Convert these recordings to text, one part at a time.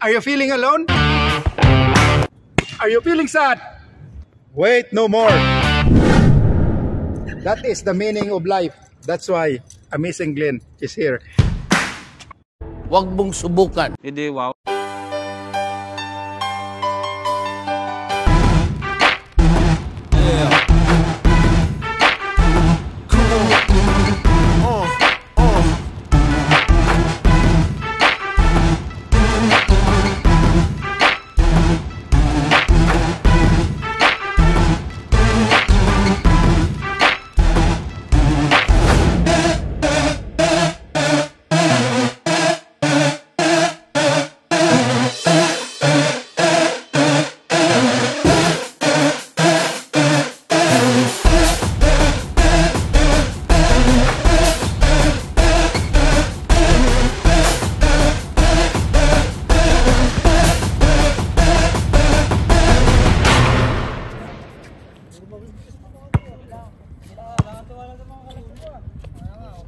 Are you feeling alone? Are you feeling sad? Wait no more. That is the meaning of life. That's why Amazing Glenn is here. Huwag mong subukan. Hindi, wow.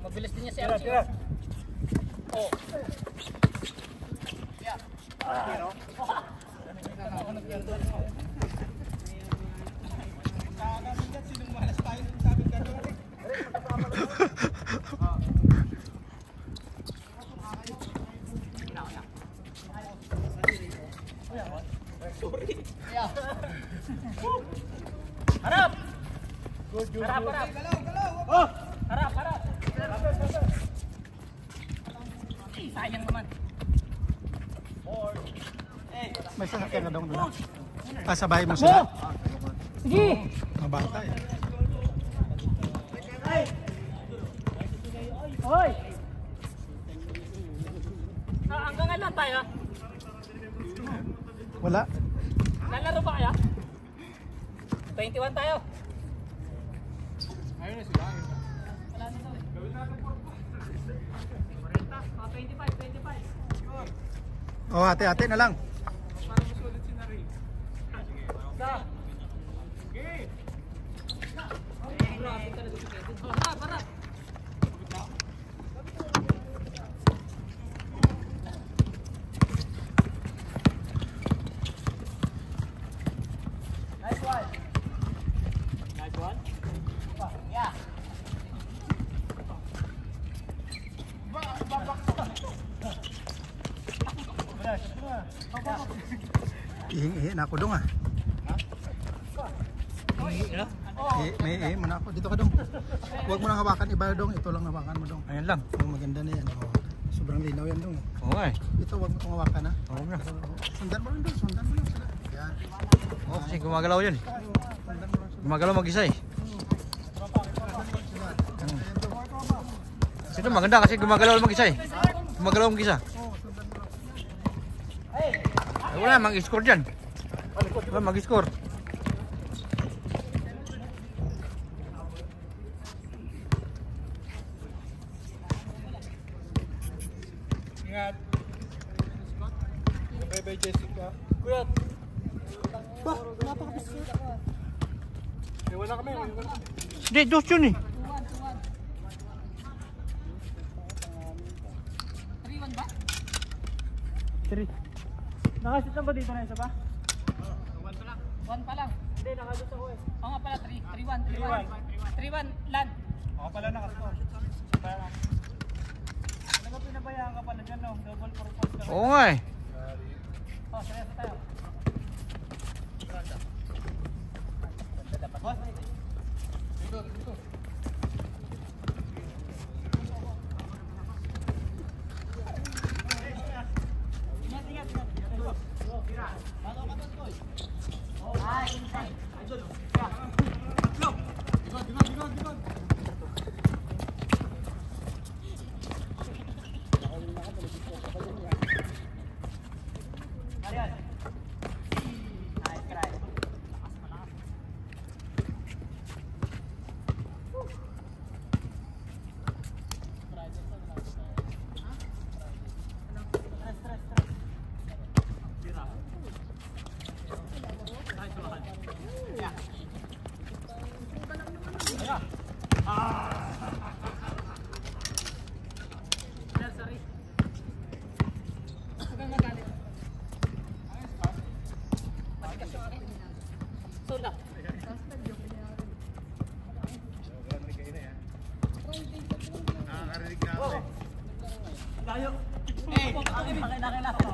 Mabilis din niya si Archie. Oh. Yeah. Harap! Harap! Oh! Harap! Sayang naman. May sasakyan ka daw doon. Sa bahay mo sila? Sige! Mabata eh. Hoy! Hanggang ilan tayo? Wala. Lalaro ba kaya? 21 tayo. Ayun na sila. Wala na daw eh. Gawin natin 25. Oh, ate na lang. Para masulit si Nari. Sige. Para. Nice one. Yeah. Ihi na ako dong ah. May mo na ako. Dito ka dong. Huwag mo nang hawakan iba dong. Ito lang hawakan mo dong. Ayan lang. Oh, maganda na yan. Oh, sobrang linaw yan dong. Oo nga eh. Ito huwag mo itong hawakan ha. Oo nga. Sundan mo lang dong. Sundan mo lang sila. Yan. Oo, kasi gumagalaw yan. Sundan mo lang sila. Gumagalaw mag-isa eh. Kasi ito maganda kasi gumagalaw mag-isa eh. Gumagalaw mag-isa. Eh, wala, mag-score dyan. Wala, mag-score. Ingat. Bye-bye Jessica. Kuya. Ba, napaka-biscuit. Wala kami. Hindi, dos yun eh. 3-1 ba? 3. Nakasit lang ba dito na isa pa? 1 pa lang. Hindi, nakasit ako eh. Oo nga pala, 3-1. 3-1 land. Oo pala nakasko. Ano pinabayaan ka pala dyan, no? Double purpose ka. Oo nga eh. Oh, seryoso tayo. Boss? Dito. Layo. Eh, nakilala ko.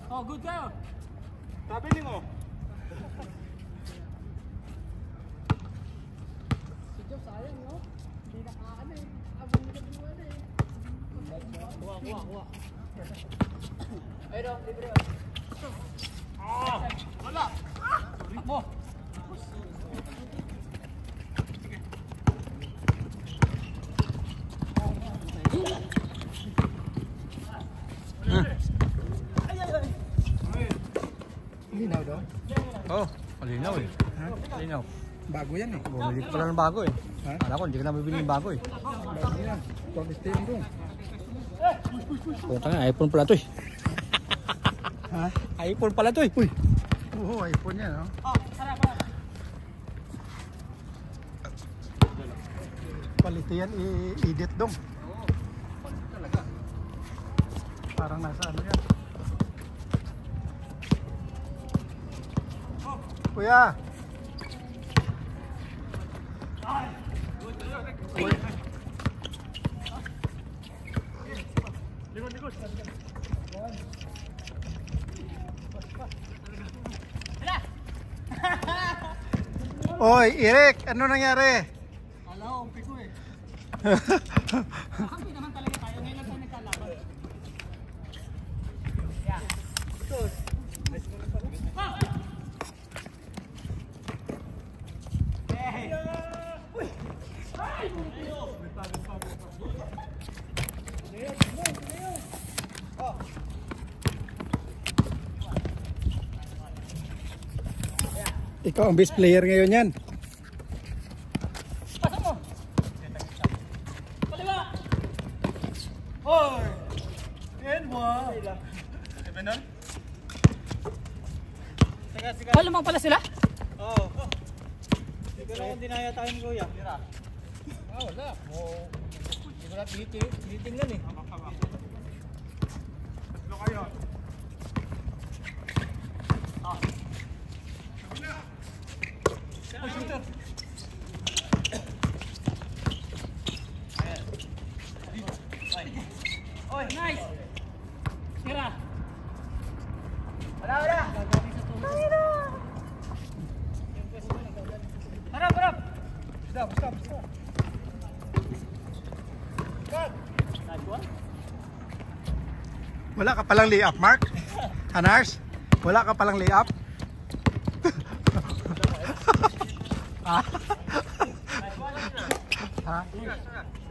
Oh, good go. Tabi mo. Si Joe, sayang, no? Hindi nakakaan eh. Abang nila binuwan eh. Kuha. Ayun, libre. Wala. Takbo. Linaw daw. Oh, malinaw eh. Malinaw. Bago yan eh. Bumili ka pala ng bago eh. Ha? Kala ko, hindi ka na bibili ng bago eh. Bago yan. Pag-steam doon. Puta nga, iPhone pala to eh. Ha? iPhone pala to eh. Uy. Oo, iPhone yan. Oh. Harap. Palito yan, i-edit dong. Talaga. Parang nasa ano yan. Kuya. Oy, Eric, ano nangyari? Alam, umpi ko eh. Kampi naman talaga tayo. Ngayon lang tayo nagkalaban. Yeah. Ikaw ang best player ngayon yan. Pasok mo. Kaliwa. Hoy. Wala mang pala sila? Oo. Pero kung dinaya tayo ni Kuya. Wala. Hindi ko na tinitingnan eh. Oy, nice. Tira. Wala. Harap. Basta. Wala ka palang lay-up, Mark? Hanars? Wala ka palang lay-up? Ha?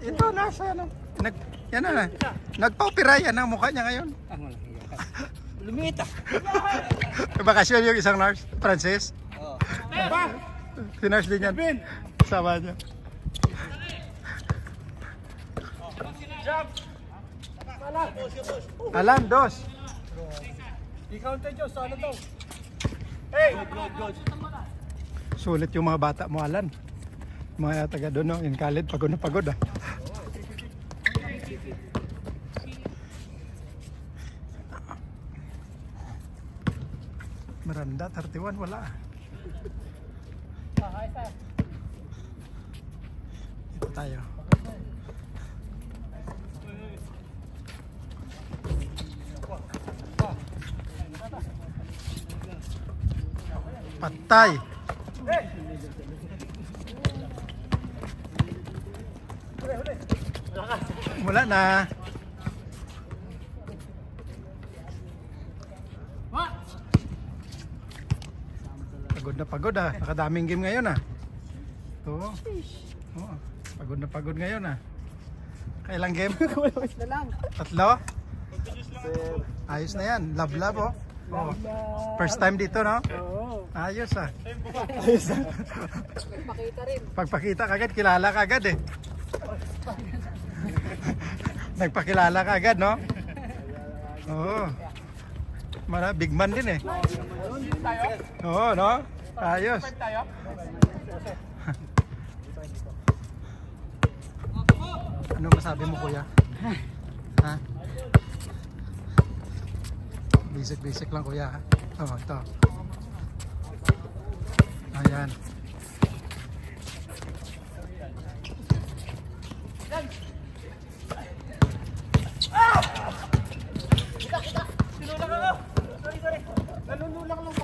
Ito, nasa ano? Yan na. Nagpa-opera yan ang mukha niya ngayon. Lumita. Bakasyon yung isang nurse, Francis. Oo. Si nurse din yan. Sama niya. Alan, dos. I-counter Diyos, ano daw? Sulit yung mga bata mo, Alan. Mga taga doon, no? In college, pagod na pagod ah. Miranda, 31, wala. Ito tayo. Patay. Wala na. Pagod na pagod ah. Nakadaming game ngayon ah. Oo. Oo. Pagod na pagod ngayon ah. Kailang game? Tatlo? Ayos na yan. Love oh. Oh. First time dito no? Ayos ah. Ayos ah. Pagpakita kagad, kilala kagad eh. Nagpakilala kagad no? Oo. Big man din eh. Oo no? Ayos. Ano masabi mo kuya? Ha? Basic lang kuya. Oh, ito. Ayan. Sinulang ako. Sorry. Nanunulang lang ako.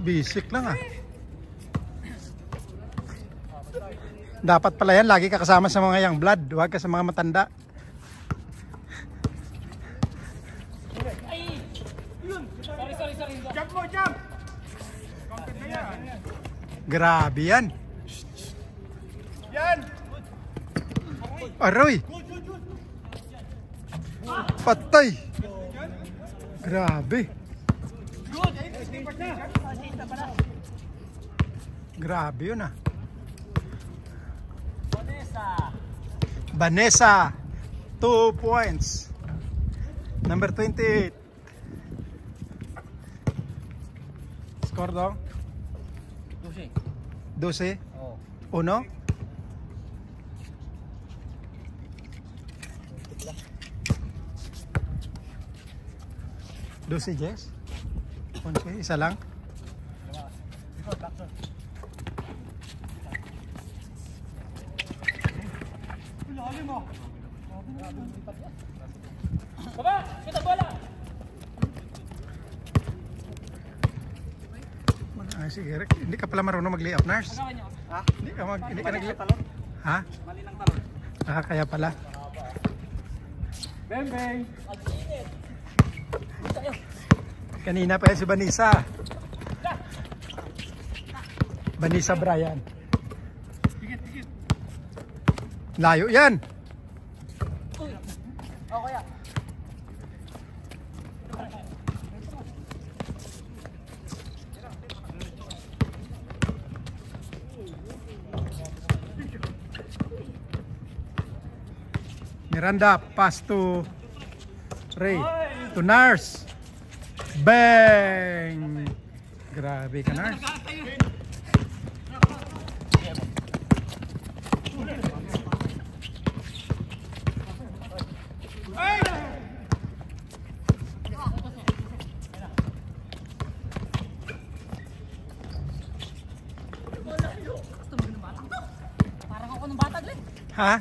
Basic lang ah. Dapat pala yan, lagi ka kasama sa mga young blood. Huwag ka sa mga matanda. Sorry. Jump mo, jump! Counter na yan. Grabe yan. Yan! Aroy! Patay! Grabe! Grabe yun ah. Vanessa 2 points. Number 28. Score dong. 12. 12. Oo. Uno. Dosi, Jess? Okay, isa lang. Ikaw, Blackson. Lalim mo. Baba! Kita bola! Ah, sige, Rick. Hindi ka pala marunong mag-layup, nurse. Magawa niyo. Hindi ka nag-layup. Ha? Mali ng talon. Ah, kaya pala. Bang, bang. Kanina pa yan si Vanessa. Vanessa Bryan. Layo yan. O kaya. Miranda, pass to Ray. To Nars. Bang! Grabe ka, Nars. Parang ako ng batag eh. Ha?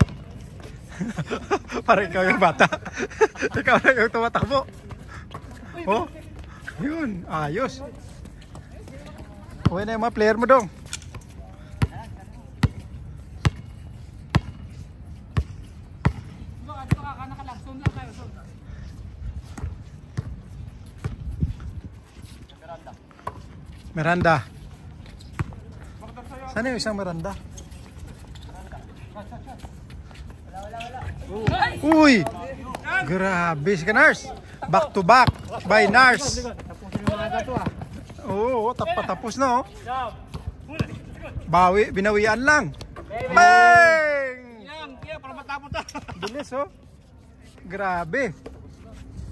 Parang ikaw yung bata. Ikaw na yung tumatakbo. Oh, yun. Ayos. Uwi na yung mga player mo dong. Dito ka nakalag. Zoom lang kayo. Zoom. Miranda. Sana yung isang Miranda? Uy! Grabe si Nars. Back to back by Nars. Oo, tapos na oh. Bawi, binawian lang. Bang! Yan, kaya para matapos na. Bilis oh. Grabe.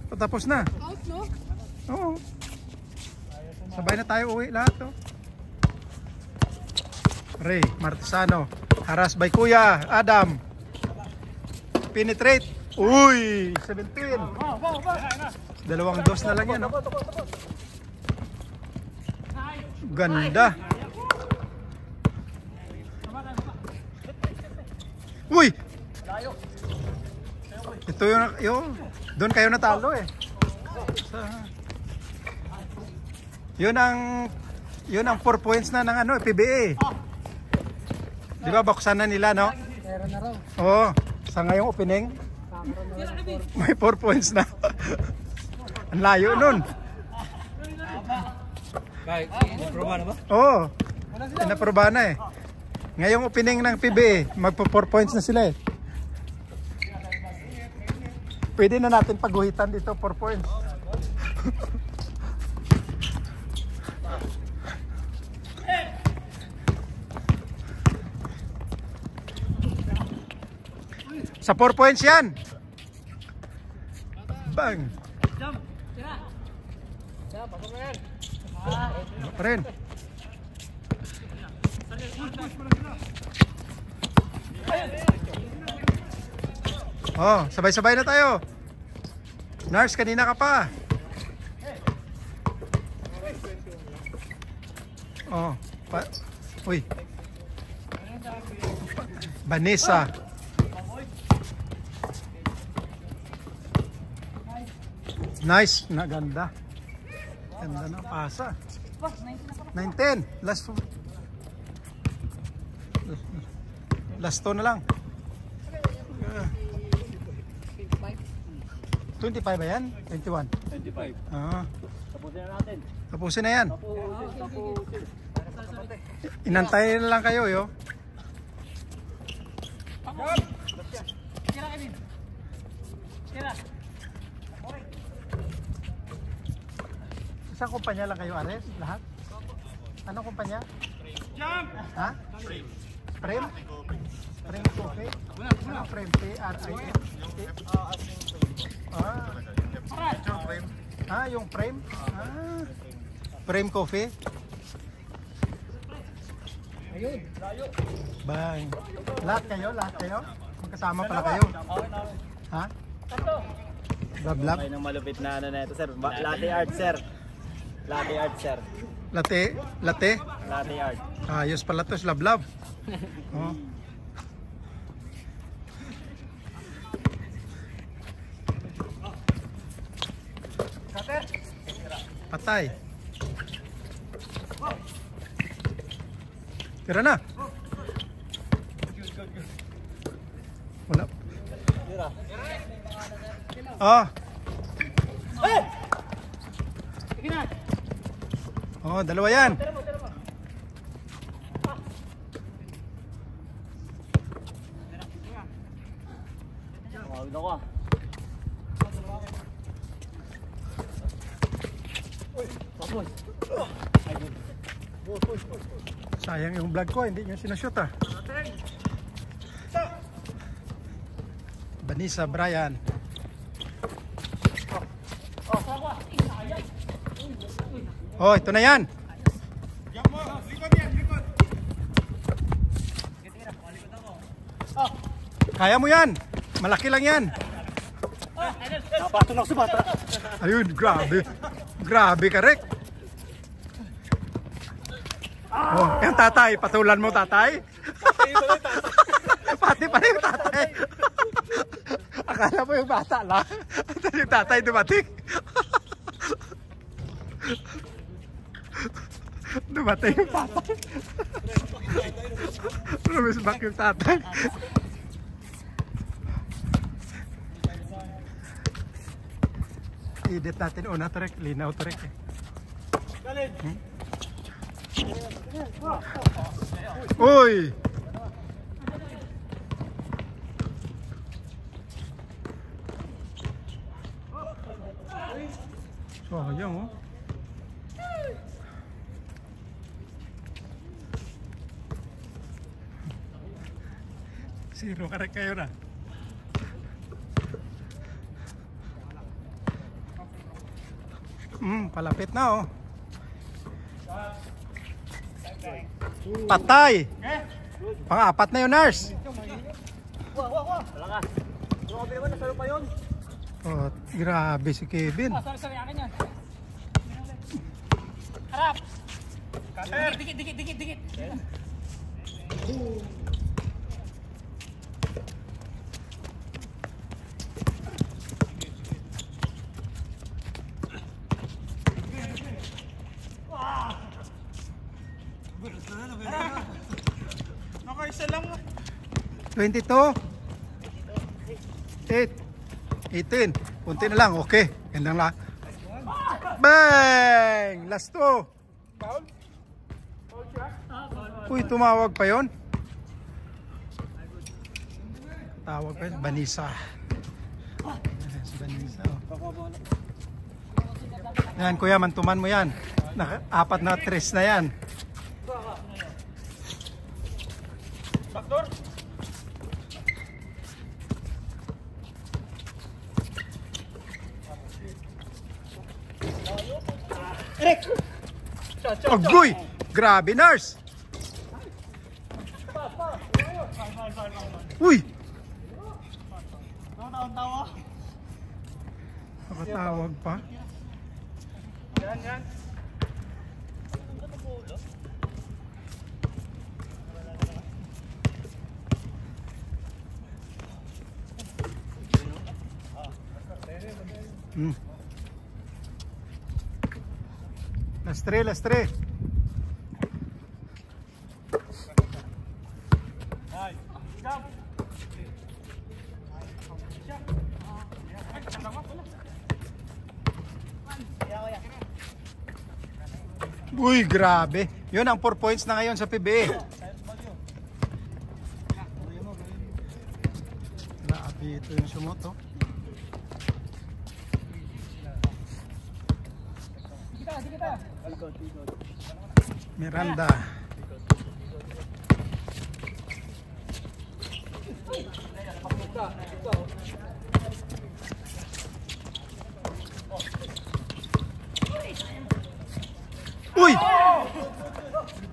Patapos na. Out no? Oo. Sabay na tayo uwi lahat oh. Ray Martesano. Haras by Kuya Adam. Penetrate. Uy, 17. Dalawang dos na lang yan, no? Ganda. Uy! Ito yung doon kayo natalo eh. Yun ang 4 points na ng ano, PBA. Di ba buksan na nila, no? Meron na raw. Oo. Sa ngayong opening, may 4 points na. Ang layo nun. Kahit, proba na ba? Oo. Inaproba na eh. Ngayong opening ng PBA, magpo 4 points na sila eh. Pwede na natin pagguhitan dito 4 points. Sa 4 points yan. Bang. Jump. Tira. Pasok na yan. Ano pa rin? Oh, sabay-sabay na tayo. Nars, kanina ka pa. Oh, uy. Vanessa. Nice, naganda. Ganda na pasa. 9-10. Last 2 na lang. 25 ba yan? 21. 25. Ah, Tapusin na natin. tapusin na yan. Tapusin. Inantay na lang kayo, yo. Tira Kevin. Tira. Isang kumpanya lang kayo, Ares? Lahat? Anong kumpanya? Jump! Ha? Frame? Frame Coffee? Anong frame? P-R-I-M? Yung frame? Frame Coffee? Ayun. Bang. Lahat kayo? Magkasama pala kayo? Ha? Tatlo. Blab-blab? Ay, nang malupit na ano na ito, sir. Latte art, sir. Latte art, sir. Latte? Latte? Latte art. Ayos pala to, blab-blab. Oh. Patay. Tira na. Wala. Oh. Sige na. Oh, dalawa yan. Tawag ako ah. Tapos. Sayang yung vlog ko, hindi nyo sinushoot ah. Vanessa, Brian. Oh, ito na yan. Kaya mo yan. Malaki lang yan. Napatong ako sa bata. Ayun, grabe. Grabe ka, Rick. Oh, yung tatay. Patulan mo, tatay. Pati pala yung tatay. Akala mo yung bata lang. Yung tatay dumating. Dumating yung tatay. Lumisbak yung tatay. I-edit natin una, Trek. Linaw, Trek. Uy! Sayang, oh. Zero ka rin kayo na. Palapit na, oh. Patay! Pang-apat na yun, nurse. Wala ka. Grabe naman, nasalo pa yun. Oh, grabe si Kevin. Sorry, akin yan. Harap. Dikit. Nakaisa lang. 22. 8. 18. Punti na lang. Okay. Gandang lang. Bang! Last 2. Uy, tumawag pa yon. Tawag pa yun. Vanessa. Vanessa. Oh. Yan, kuya. Mantuman mo yan. Apat na tres na yan. Baktor. Agoy! Grabe, nurse! Uy! Nakatawag pa. Yan. Last 3. Uy, grabe. Yun ang 4 points na ngayon sa PBA. Grabe ito yung sumoto. Miranda. Uy!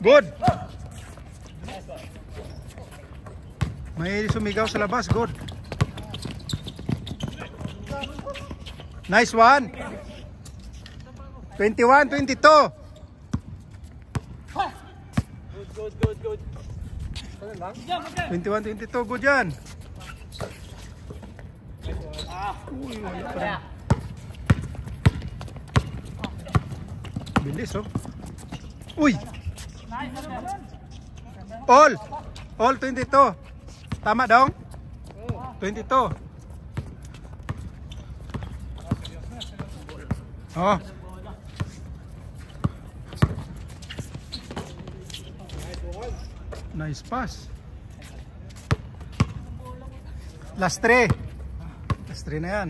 Good! May sumigaw sa labas. Good. Nice one. 21, 22. Good. 21, 22. Good yan. Uy, wala pa rin. Bilis oh. Uy. All 22. Tama dong? 22. Oh. Nice pass. Last 3. Last 3 na yan.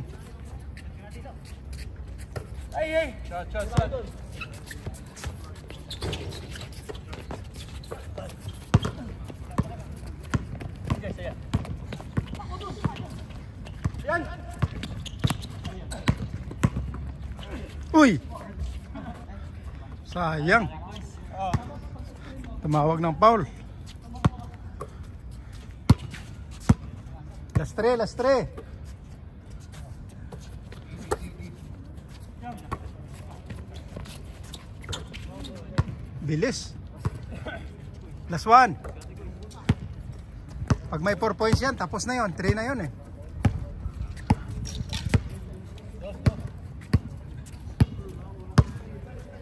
Shot. Uy! Sayang. Tumawag ng foul. Last 3. Bilis. Last 1. Pag may 4 points yan, tapos na yon. 3 na yon eh.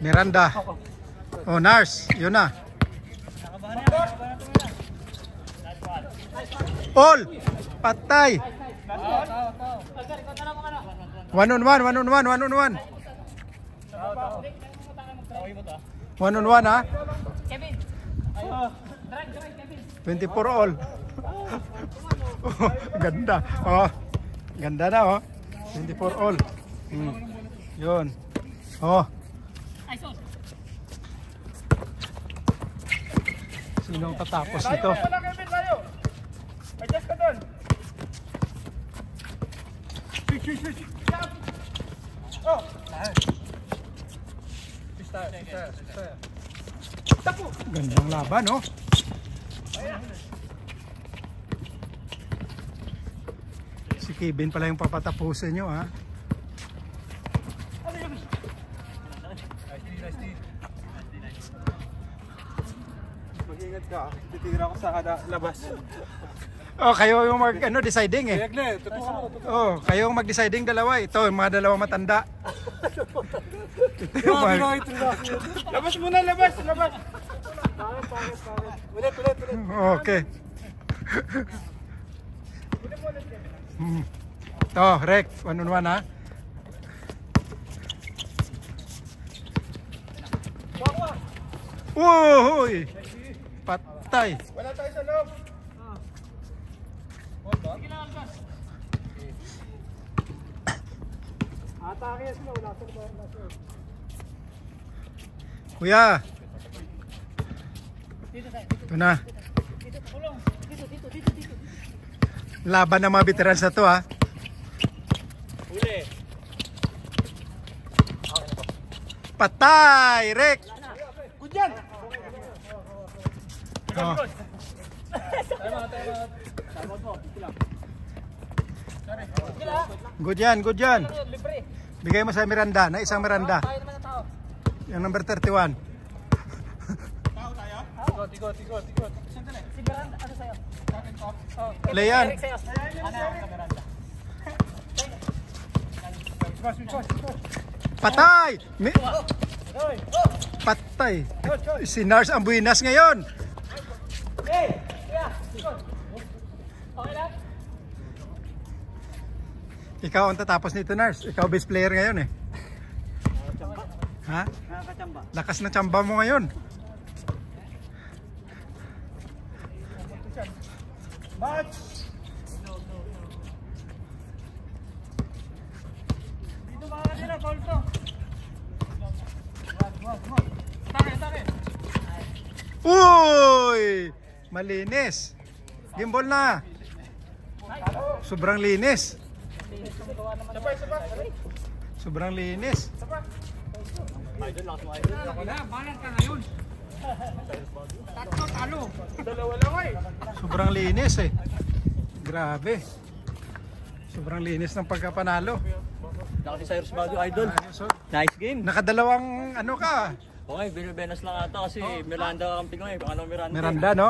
Miranda. Oh, Nars. Yun na. All. Patay. 1 on 1. 1 on 1 ha. Kevin. Kevin. 24 all. Oh, ganda. Oh. Ganda na oh. 24 all. Yun. Oh. Sinong tatapos nito? Adjust ka doon. Oh. Gandang laban oh. Si Kevin pala yung papatapusin nyo ha. Mag-ingat ka. Titira ko sa kada labas. Oh, kayo yung deciding eh. Totoo. Oh, kayo yung mag-deciding dalawa. Ito, yung mga dalawa matanda. Ito yung Labas muna, labas. Ulit. Okay. Oh, Rek, 1 on 1 ha. Uy! Patay. Wala tayo sa loob. Kuya. Ito na. Laban ng mga veterans na to ha. Uli. Patay, Rek. Good yan. Oh. Good yan. Bigay mo sa Miranda, na isang Miranda. Yung number 31. Tikot. Si Miranda, ano sa'yo? Leyan. Eric sa'yo. Patay! Patay. Si Nars ang buinas ngayon. Okay lang? Ikaw ang tatapos nito, Nars. Ikaw best player ngayon eh. Ha? Nakakachamba. Lakas na tsamba mo ngayon. Match. Dito mga kanila, foul to. Tari. Uy! Malinis. Gimbal na. Sobrang linis. Sobrang linis. Idol, lakas mo idol. Wala, balat ka ngayon. Tatlo, talo. Sobrang linis eh. Grabe. Sobrang linis ng pagkapanalo. Naka si Cyrus Baguio, idol. Ayos, oh. Nice game. Nakadalawang ano ka, Okay, Benas lang ata kasi Miranda ang Pinoy. Ano Miranda? Miranda, no?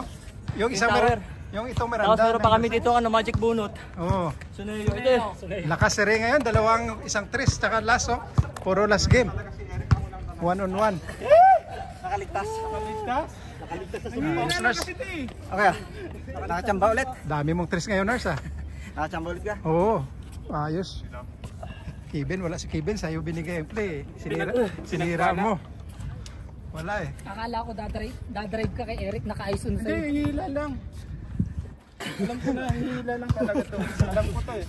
Yung isang Tower. yung itong Tapos Miranda. meron pa kami dito, Magic Bunot. Oo. Suneyo ito. Lakas sere ngayon, isang tris, tsaka last, oh. Puro last game. 1-on-1. Nakaligtas. Ayos, Nars. Okay, nakachamba ulit. Dami mong tris ngayon, Nars, ah. Nakachamba ulit ka. Oo. Ayos. Kevin, wala si Kevin. Sa'yo binigay ang play. Sinira mo. Wala eh. Akala ko dadrive ka kay Eric, naka-ice on sa'yo. hila lang. Alam ko na, hila lang talaga to. Alam ko to eh.